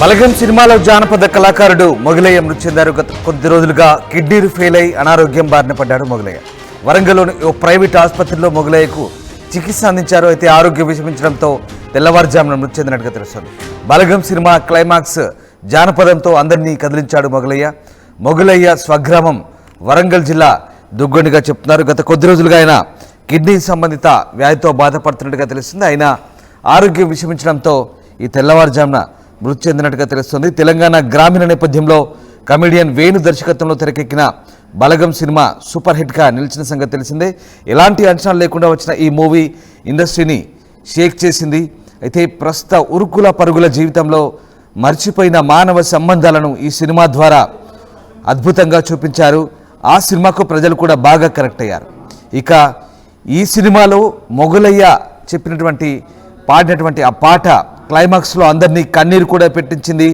బలగం సినిమాలో జానపద కళాకారుడు మొగలయ్య మృతి చెందారు. గత కొద్ది రోజులుగా కిడ్నీలు ఫెయిల్ అయి అనారోగ్యం బారిన పడ్డాడు మొగలయ్య. వరంగల్లోని ఓ ప్రైవేట్ ఆసుపత్రిలో మొగలయ్యకు చికిత్స అందించారు. అయితే ఆరోగ్యం విషమించడంతో తెల్లవారుజామున మృతి చెందినట్టుగా తెలుస్తుంది. బలగం సినిమా క్లైమాక్స్ జానపదంతో అందరినీ కదిలించాడు మొగలయ్య. మొగలయ్య స్వగ్రామం వరంగల్ జిల్లా దుగ్గొండిగా చెప్తున్నారు. గత కొద్ది రోజులుగా ఆయన కిడ్నీ సంబంధిత వ్యాధితో బాధపడుతున్నట్టుగా తెలుస్తుంది. ఆయన ఆరోగ్యం విషమించడంతో ఈ తెల్లవారుజామున మృతి చెందినట్టుగా తెలుస్తుంది. తెలంగాణ గ్రామీణ నేపథ్యంలో కమెడియన్ వేణు దర్శకత్వంలో తెరకెక్కిన బలగం సినిమా సూపర్ హిట్గా నిలిచిన సంగతి తెలిసిందే. ఎలాంటి అంచనాలు లేకుండా వచ్చిన ఈ మూవీ ఇండస్ట్రీని షేక్ చేసింది. అయితే ప్రస్తుత ఉరుకుల పరుగుల జీవితంలో మర్చిపోయిన మానవ సంబంధాలను ఈ సినిమా ద్వారా అద్భుతంగా చూపించారు. ఆ సినిమాకు ప్రజలు కూడా బాగా కనెక్ట్ అయ్యారు. ఇక ఈ సినిమాలో మొగలయ్య పాడినటువంటి ఆ పాట క్లైమాక్స్లో అందరినీ కన్నీరు కూడా పెట్టించింది.